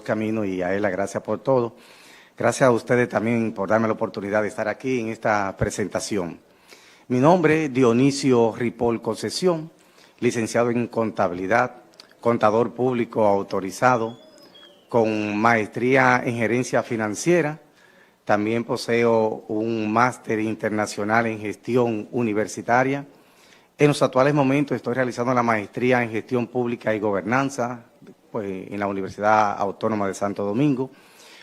camino y a él la gracias por todo. Gracias a ustedes también por darme la oportunidad de estar aquí en esta presentación. Mi nombre es Dionisio Ripoll Concesión, licenciado en Contabilidad, contador público autorizado, con maestría en Gerencia Financiera. También poseo un máster internacional en Gestión Universitaria. En los actuales momentos estoy realizando la maestría en Gestión Pública y Gobernanza en la Universidad Autónoma de Santo Domingo.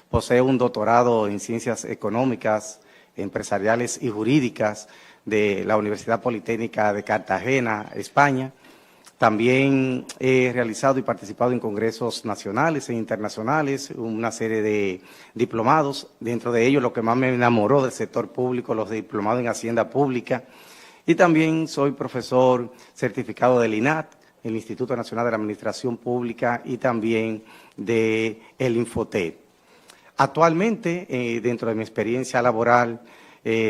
Poseo un doctorado en Ciencias Económicas, Empresariales y Jurídicas de la Universidad Politécnica de Cartagena, España. También he realizado y participado en congresos nacionales e internacionales, una serie de diplomados. Dentro de ellos, lo que más me enamoró del sector público, los diplomados en Hacienda Pública. Y también soy profesor certificado del INAT, el Instituto Nacional de la Administración Pública, y también del Infotep. Actualmente, dentro de mi experiencia laboral,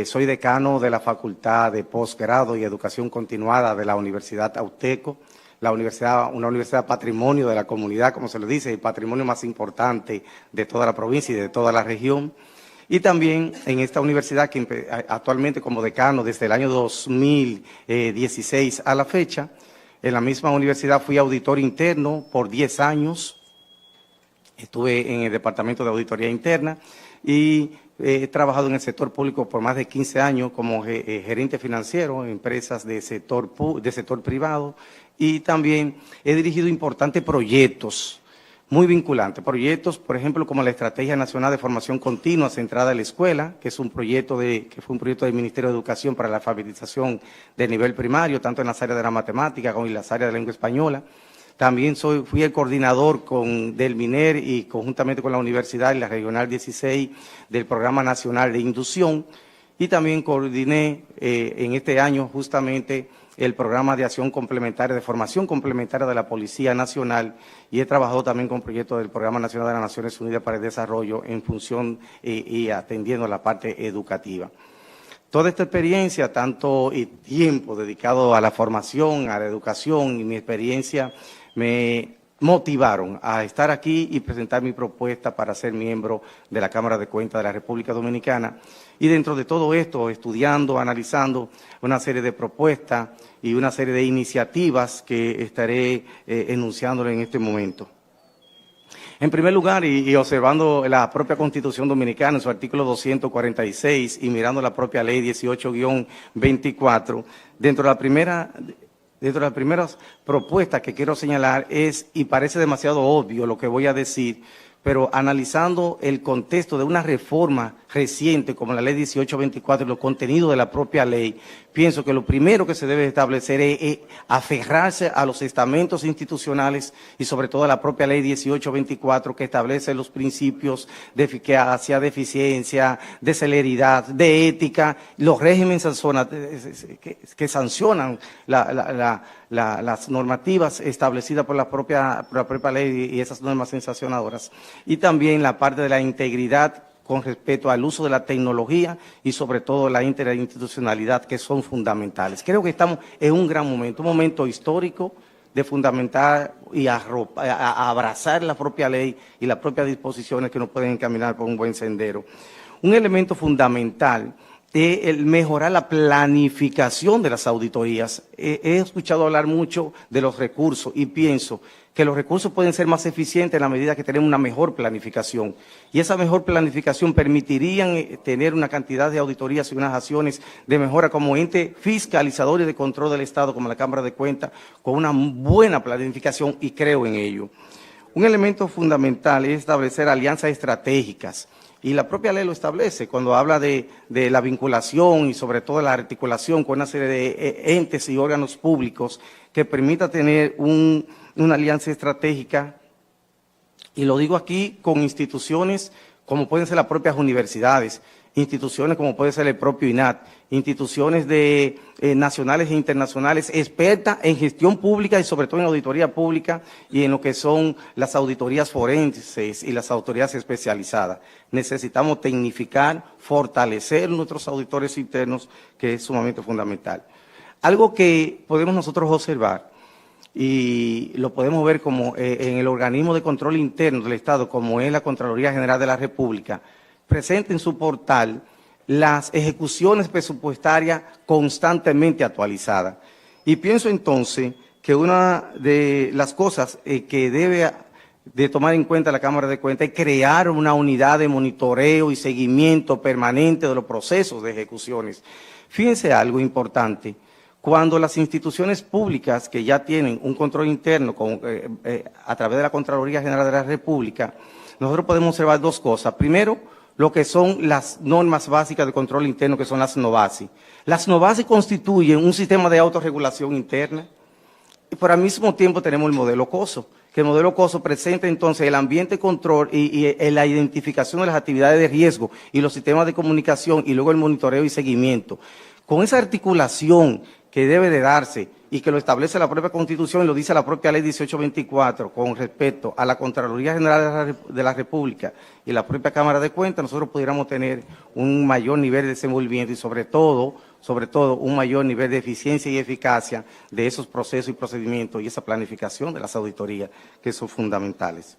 soy decano de la Facultad de Posgrado y Educación Continuada de la Universidad Auteco, una universidad patrimonio de la comunidad, como se le dice, el patrimonio más importante de toda la provincia y de toda la región. Y también en esta universidad, que actualmente como decano desde el año 2016 a la fecha, en la misma universidad fui auditor interno por 10 años. Estuve en el Departamento de Auditoría Interna y he trabajado en el sector público por más de 15 años como gerente financiero en empresas de sector privado, y también he dirigido importantes proyectos muy vinculantes. Proyectos, por ejemplo, como la Estrategia Nacional de Formación Continua centrada en la escuela, que fue un proyecto del Ministerio de Educación para la alfabetización de nivel primario, tanto en las áreas de la matemática como en las áreas de lengua española. También fui el coordinador del MINER y conjuntamente con la universidad y la Regional 16 del Programa Nacional de Inducción, y también coordiné en este año justamente el Programa de Acción Complementaria, de Formación Complementaria de la Policía Nacional, y he trabajado también con proyectos del Programa Nacional de las Naciones Unidas para el Desarrollo en función y atendiendo la parte educativa. Toda esta experiencia, tanto y tiempo dedicado a la formación, a la educación y mi experiencia me motivaron a estar aquí y presentar mi propuesta para ser miembro de la Cámara de Cuentas de la República Dominicana. Y dentro de todo esto, estudiando, analizando una serie de propuestas y una serie de iniciativas que estaré enunciándole en este momento. En primer lugar, y observando la propia Constitución Dominicana en su artículo 246 y mirando la propia Ley 18-24, dentro de las primeras propuestas que quiero señalar y parece demasiado obvio lo que voy a decir, pero analizando el contexto de una reforma reciente como la Ley 18-24 y los contenidos de la propia ley, pienso que lo primero que se debe establecer es aferrarse a los estamentos institucionales y sobre todo a la propia Ley 18-24, que establece los principios de eficacia, de eficiencia, de celeridad, de ética, los regímenes que sancionan las normativas establecidas por la propia ley y esas normas sancionadoras, y también la parte de la integridad con respecto al uso de la tecnología y sobre todo la interinstitucionalidad, que son fundamentales. Creo que estamos en un gran momento, un momento histórico de fundamentar y abrazar la propia ley y las propias disposiciones que nos pueden encaminar por un buen sendero. Un elemento fundamental es el mejorar la planificación de las auditorías. He escuchado hablar mucho de los recursos y pienso que los recursos pueden ser más eficientes en la medida que tenemos una mejor planificación. Y esa mejor planificación permitiría tener una cantidad de auditorías y unas acciones de mejora como ente fiscalizador y de control del Estado, como la Cámara de Cuentas, con una buena planificación, y creo en ello. Un elemento fundamental es establecer alianzas estratégicas. Y la propia ley lo establece cuando habla de la vinculación y sobre todo la articulación con una serie de entes y órganos públicos que permita tener una alianza estratégica, y lo digo aquí con instituciones como pueden ser las propias universidades, instituciones como puede ser el propio INAT, instituciones nacionales e internacionales expertas en gestión pública y sobre todo en auditoría pública y en lo que son las auditorías forenses y las auditorías especializadas. Necesitamos tecnificar, fortalecer nuestros auditores internos, que es sumamente fundamental. Algo que podemos nosotros observar y lo podemos ver como en el organismo de control interno del Estado, como es la Contraloría General de la República, presenta en su portal las ejecuciones presupuestarias constantemente actualizadas. Y pienso entonces que una de las cosas que debe de tomar en cuenta la Cámara de Cuentas es crear una unidad de monitoreo y seguimiento permanente de los procesos de ejecuciones. Fíjense algo importante. Cuando las instituciones públicas que ya tienen un control interno a través de la Contraloría General de la República, nosotros podemos observar dos cosas. Primero, lo que son las normas básicas de control interno, que son las NOVASI. Las NOVASI constituyen un sistema de autorregulación interna, y por al mismo tiempo tenemos el modelo COSO, que el modelo COSO presenta entonces el ambiente de control y la identificación de las actividades de riesgo y los sistemas de comunicación y luego el monitoreo y seguimiento. Con esa articulación que debe de darse y que lo establece la propia Constitución y lo dice la propia Ley 1824 con respecto a la Contraloría General de la República y la propia Cámara de Cuentas, nosotros pudiéramos tener un mayor nivel de desenvolvimiento y sobre todo un mayor nivel de eficiencia y eficacia de esos procesos y procedimientos y esa planificación de las auditorías que son fundamentales.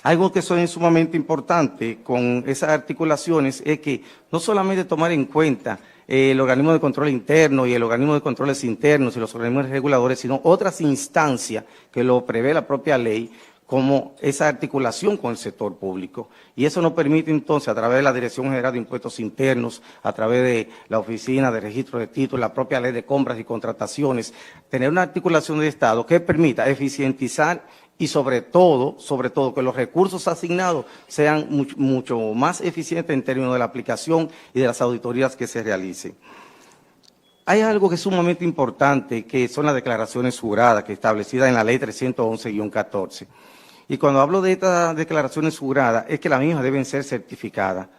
Algo que es sumamente importante con esas articulaciones es que no solamente tomar en cuenta el organismo de control interno y el organismo de controles internos y los organismos reguladores, sino otras instancias que lo prevé la propia ley, como esa articulación con el sector público. Y eso nos permite entonces, a través de la Dirección General de Impuestos Internos, a través de la Oficina de Registro de Títulos, la propia Ley de Compras y Contrataciones, tener una articulación de Estado que permita eficientizar y sobre todo que los recursos asignados sean mucho más eficientes en términos de la aplicación y de las auditorías que se realicen. Hay algo que es sumamente importante, que son las declaraciones juradas, que establecidas en la Ley 311-14. Y cuando hablo de estas declaraciones juradas, es que las mismas deben ser certificadas.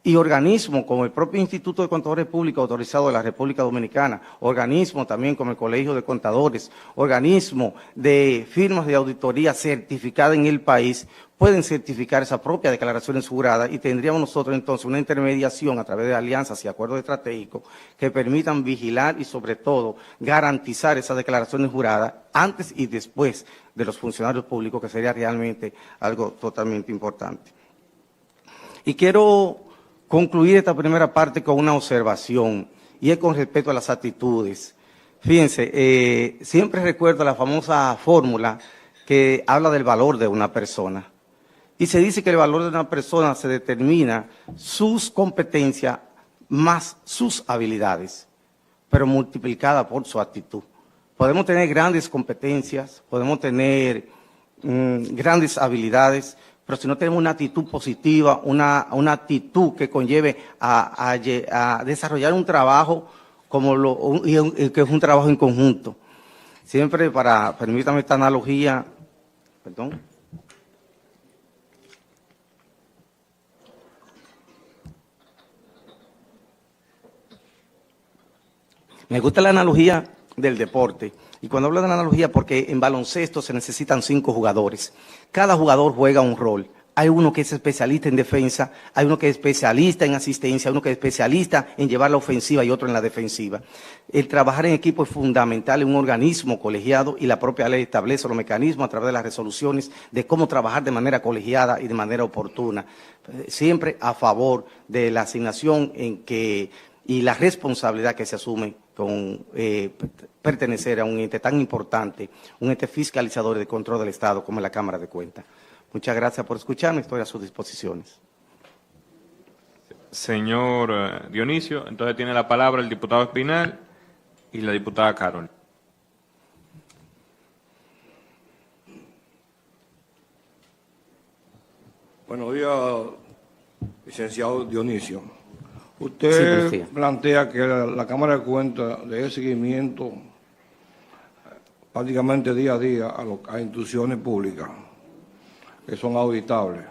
Y organismos como el propio Instituto de Contadores Públicos autorizado de la República Dominicana, organismos también como el Colegio de Contadores, organismos de firmas de auditoría certificadas en el país, pueden certificar esas propias declaraciones juradas y tendríamos nosotros entonces una intermediación a través de alianzas y acuerdos estratégicos que permitan vigilar y sobre todo garantizar esas declaraciones juradas antes y después de los funcionarios públicos, que sería realmente algo totalmente importante. Y quiero concluir esta primera parte con una observación, y es con respecto a las actitudes. Fíjense, siempre recuerdo la famosa fórmula que habla del valor de una persona. Y se dice que el valor de una persona se determina sus competencias más sus habilidades, pero multiplicada por su actitud. Podemos tener grandes competencias, podemos tener grandes habilidades, pero si no tenemos una actitud positiva, una actitud que conlleve a desarrollar un trabajo que es un trabajo en conjunto. Siempre permítame esta analogía, perdón. Me gusta la analogía del deporte. Y cuando hablo de la analogía, porque en baloncesto se necesitan 5 jugadores. Cada jugador juega un rol. Hay uno que es especialista en defensa, hay uno que es especialista en asistencia, hay uno que es especialista en llevar la ofensiva y otro en la defensiva. El trabajar en equipo es fundamental en un organismo colegiado y la propia ley establece los mecanismos a través de las resoluciones de cómo trabajar de manera colegiada y de manera oportuna. Siempre a favor de la asignación y la responsabilidad que se asume con pertenecer a un ente tan importante, un ente fiscalizador y de control del Estado como es la Cámara de Cuentas. Muchas gracias por escucharme, estoy a sus disposiciones. Señor Dionisio, entonces tiene la palabra el diputado Espinal y la diputada Carol. Buenos días, licenciado Dionisio. Usted sí, plantea que la Cámara de Cuentas dé seguimiento prácticamente día a día a instituciones públicas que son auditables.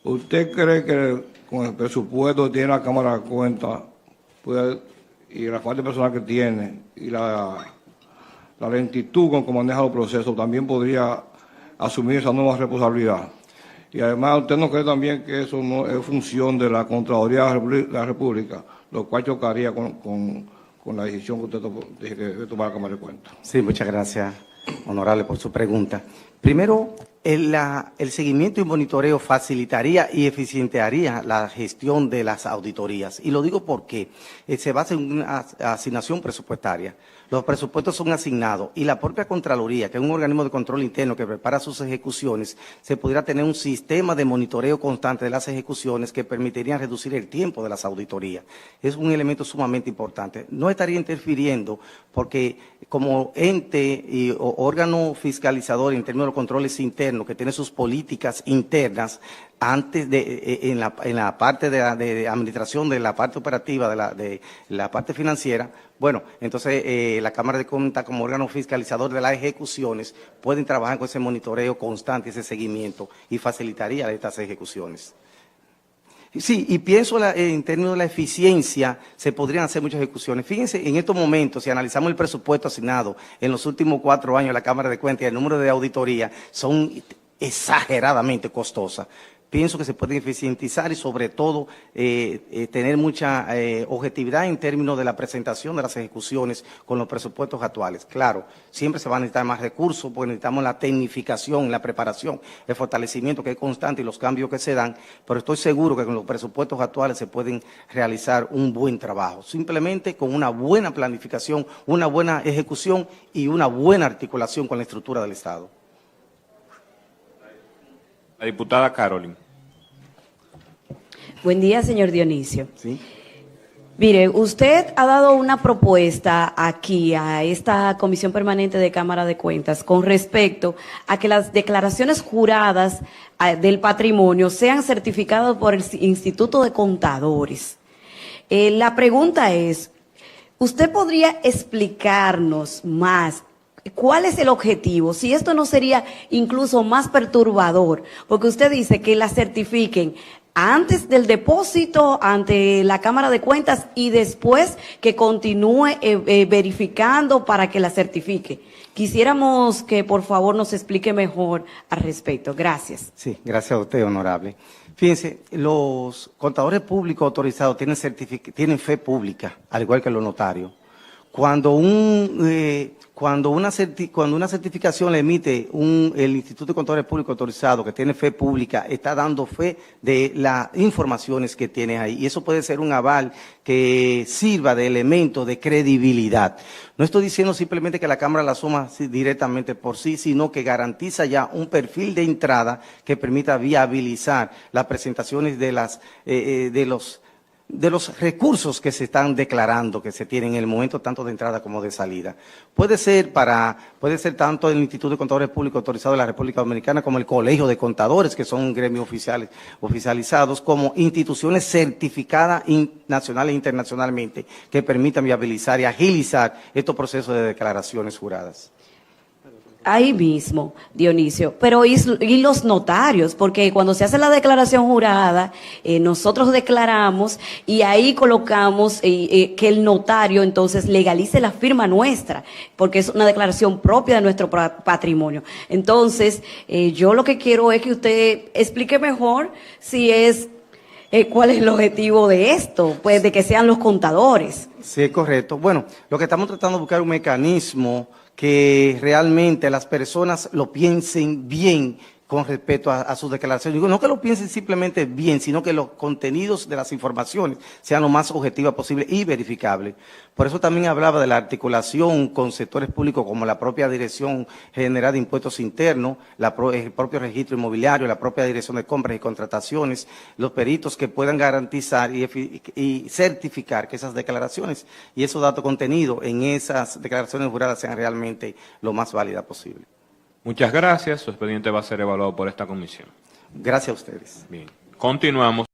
¿Usted cree que con el presupuesto que tiene la Cámara de Cuentas y la falta de personal que tiene y la lentitud con que maneja los procesos también podría asumir esa nueva responsabilidad? Y además, ¿usted no cree también que eso no es función de la Contraloría de la República, lo cual chocaría con con la decisión que usted dije que debe tomar la Cámara de Cuentas. Sí, muchas gracias, honorable, por su pregunta. Primero, el seguimiento y monitoreo facilitaría y eficientaría la gestión de las auditorías. Y lo digo porque se basa en una asignación presupuestaria. Los presupuestos son asignados y la propia Contraloría, que es un organismo de control interno que prepara sus ejecuciones, se pudiera tener un sistema de monitoreo constante de las ejecuciones que permitiría reducir el tiempo de las auditorías. Es un elemento sumamente importante. No estaría interfiriendo porque como ente y órgano fiscalizador en términos de controles internos que tiene sus políticas internas, antes de en la parte de administración de la parte operativa de la parte financiera, bueno, entonces la Cámara de Cuentas como órgano fiscalizador de las ejecuciones pueden trabajar con ese monitoreo constante, ese seguimiento y facilitaría estas ejecuciones. Sí, y pienso en términos de la eficiencia, se podrían hacer muchas ejecuciones. Fíjense, en estos momentos, si analizamos el presupuesto asignado en los últimos 4 años a la Cámara de Cuentas y el número de auditorías, son exageradamente costosas. Pienso que se puede eficientizar y sobre todo tener mucha objetividad en términos de la presentación de las ejecuciones con los presupuestos actuales. Claro, siempre se van a necesitar más recursos porque necesitamos la tecnificación, la preparación, el fortalecimiento que es constante y los cambios que se dan, pero estoy seguro que con los presupuestos actuales se pueden realizar un buen trabajo, simplemente con una buena planificación, una buena ejecución y una buena articulación con la estructura del Estado. La diputada Carolyn. Buen día, señor Dionisio. ¿Sí? Mire, usted ha dado una propuesta aquí a esta Comisión Permanente de Cámara de Cuentas con respecto a que las declaraciones juradas del patrimonio sean certificadas por el Instituto de Contadores. La pregunta es, ¿usted podría explicarnos más cuál es el objetivo? Si esto no sería incluso más perturbador, porque usted dice que la certifiquen antes del depósito ante la Cámara de Cuentas y después que continúe verificando para que la certifique. Quisiéramos que por favor nos explique mejor al respecto. Gracias. Sí, gracias a usted, honorable. Fíjense, los contadores públicos autorizados tienen fe pública, al igual que los notarios. Cuando una certificación le emite el Instituto de Contadores Públicos Autorizados, que tiene fe pública, está dando fe de las informaciones que tiene ahí. Y eso puede ser un aval que sirva de elemento de credibilidad. No estoy diciendo simplemente que la Cámara la asuma directamente por sí, sino que garantiza ya un perfil de entrada que permita viabilizar las presentaciones de los recursos que se están declarando, que se tienen en el momento tanto de entrada como de salida. Puede ser tanto el Instituto de Contadores Públicos Autorizados de la República Dominicana como el Colegio de Contadores, que son gremios oficializados, como instituciones certificadas nacional e internacionalmente que permitan viabilizar y agilizar estos procesos de declaraciones juradas. Ahí mismo, Dionisio, pero ¿y los notarios? Porque cuando se hace la declaración jurada, nosotros declaramos y ahí colocamos que el notario entonces legalice la firma nuestra, porque es una declaración propia de nuestro patrimonio. Entonces, yo lo que quiero es que usted explique mejor si es cuál es el objetivo de esto, pues de que sean los contadores. Sí, es correcto. Bueno, lo que estamos tratando de buscar es un mecanismo que realmente las personas lo piensen bien con respecto a sus declaraciones. Digo, no que lo piensen simplemente bien, sino que los contenidos de las informaciones sean lo más objetivas posible y verificables. Por eso también hablaba de la articulación con sectores públicos como la propia Dirección General de Impuestos Internos, el propio registro inmobiliario, la propia Dirección de Compras y Contrataciones, los peritos que puedan garantizar y certificar que esas declaraciones y esos datos contenidos en esas declaraciones juradas sean realmente lo más válidas posible. Muchas gracias. Su expediente va a ser evaluado por esta comisión. Gracias a ustedes. Bien. Continuamos.